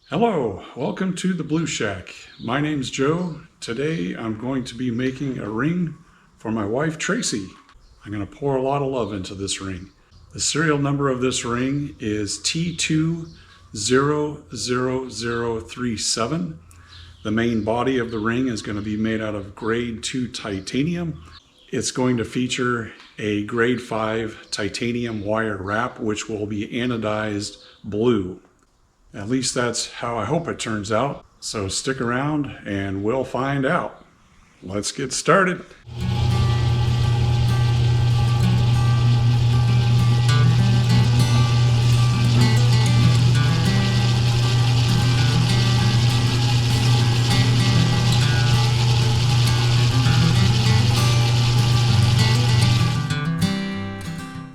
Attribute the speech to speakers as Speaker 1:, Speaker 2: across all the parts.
Speaker 1: Hello, welcome to the Blue Shack. My name's Joe. Today I'm going to be making a ring for my wife Tracy. I'm going to pour a lot of love into this ring. The serial number of this ring is T200037. The main body of the ring is going to be made out of grade 2 titanium. It's going to feature a grade 5 titanium wire wrap, which will be anodized blue. At least that's how I hope it turns out. So stick around and we'll find out. Let's get started.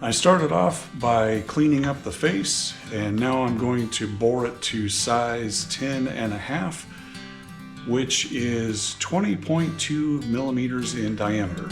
Speaker 1: I started off by cleaning up the face, and now I'm going to bore it to size 10.5, which is 20.2 millimeters in diameter.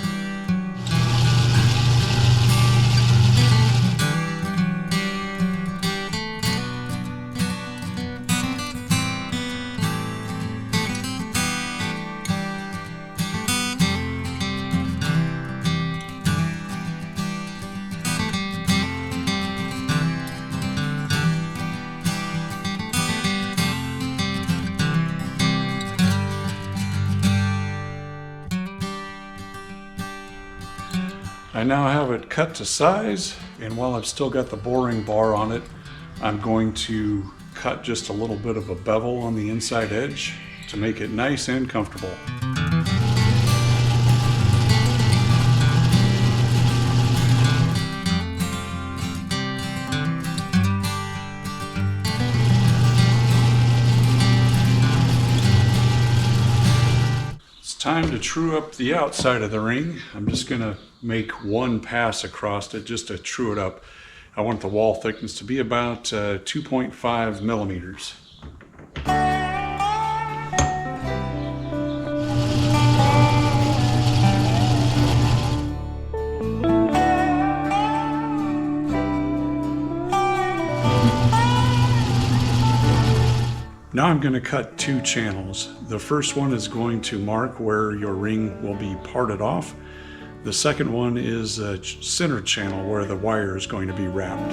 Speaker 1: I now have it cut to size, and while I've still got the boring bar on it, I'm going to cut just a little bit of a bevel on the inside edge to make it nice and comfortable. Time to true up the outside of the ring. I'm just going to make one pass across it just to true it up. I want the wall thickness to be about 2.5 millimeters. Now I'm going to cut two channels. The first one is going to mark where your ring will be parted off. The second one is a center channel where the wire is going to be wrapped.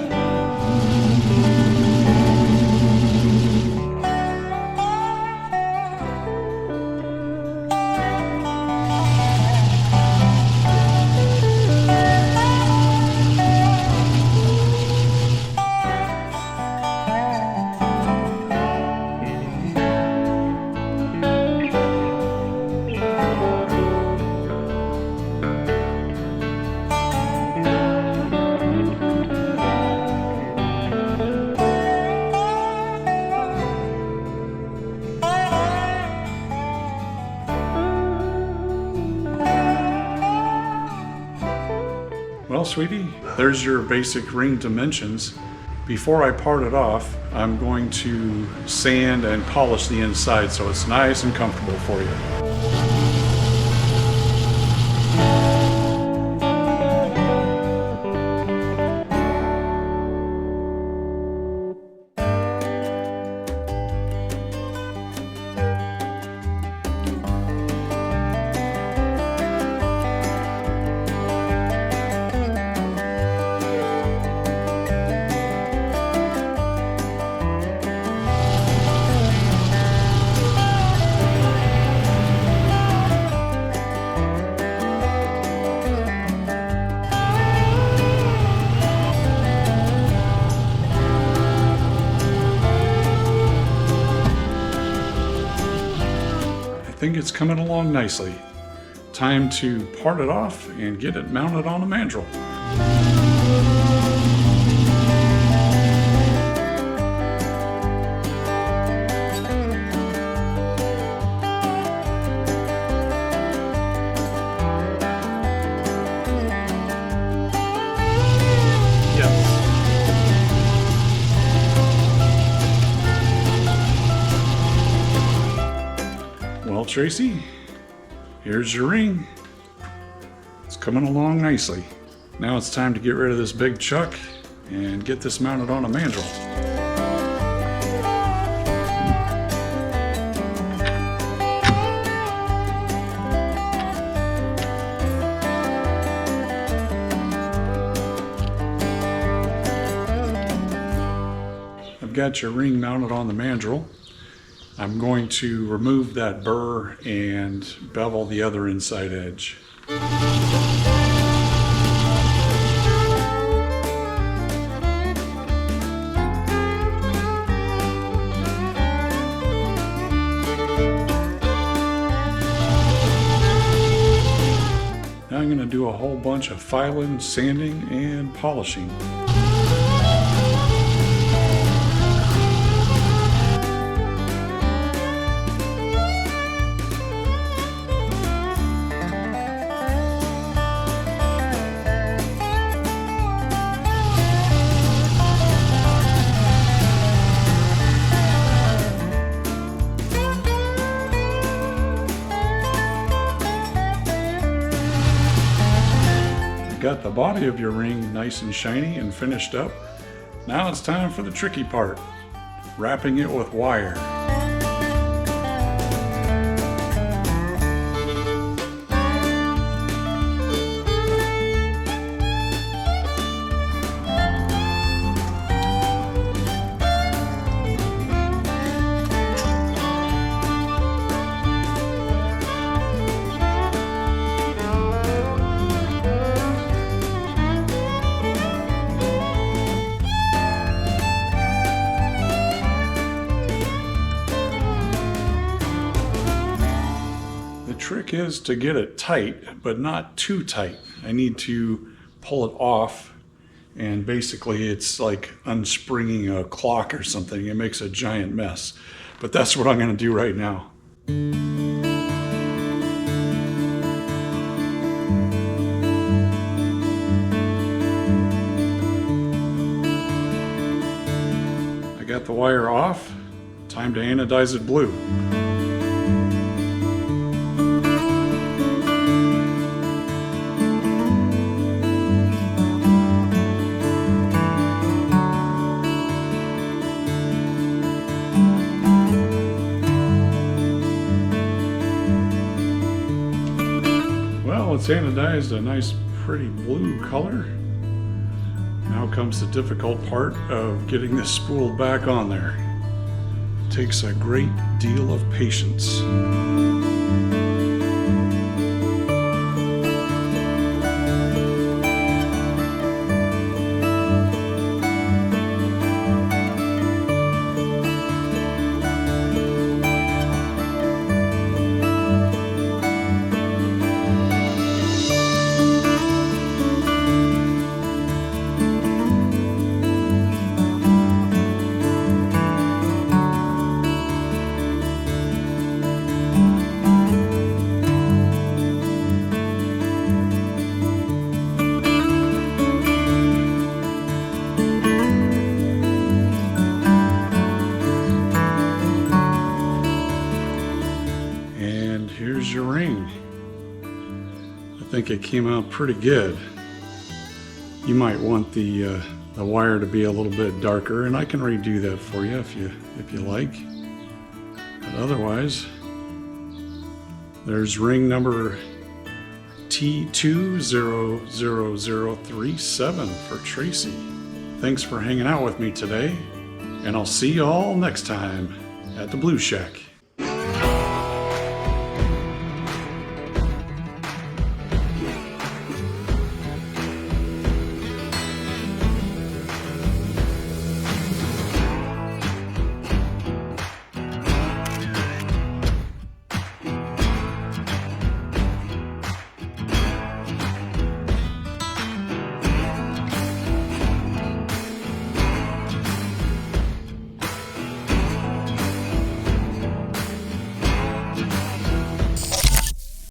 Speaker 1: Well, sweetie, there's your basic ring dimensions. Before I part it off, I'm going to sand and polish the inside so it's nice and comfortable for you. I think it's coming along nicely. Time to part it off and get it mounted on a mandrel. Well, Tracy, here's your ring. It's coming along nicely. Now it's time to get rid of this big chuck and get this mounted on a mandrel. you've got your ring mounted on the mandrel, I'm going to remove that burr and bevel the other inside edge. Now I'm going to do a whole bunch of filing, sanding, and polishing. Got the body of your ring nice and shiny and finished up. Now it's time for the tricky part, wrapping it with wire. The trick is to get it tight, but not too tight. I need to pull it off, and basically it's like unspringing a clock or something. It makes a giant mess. But that's what I'm going to do right now. I got the wire off. Time to anodize it blue. Well, it's anodized a nice pretty blue color. Now comes the difficult part of getting this spool back on there. It takes a great deal of patience. Here's your ring. I think it came out pretty good. You might want the wire to be a little bit darker, and I can redo that for you if you like. But otherwise, there's ring number T200037 for Tracy. Thanks for hanging out with me today, and I'll see you all next time at the Blue Shack.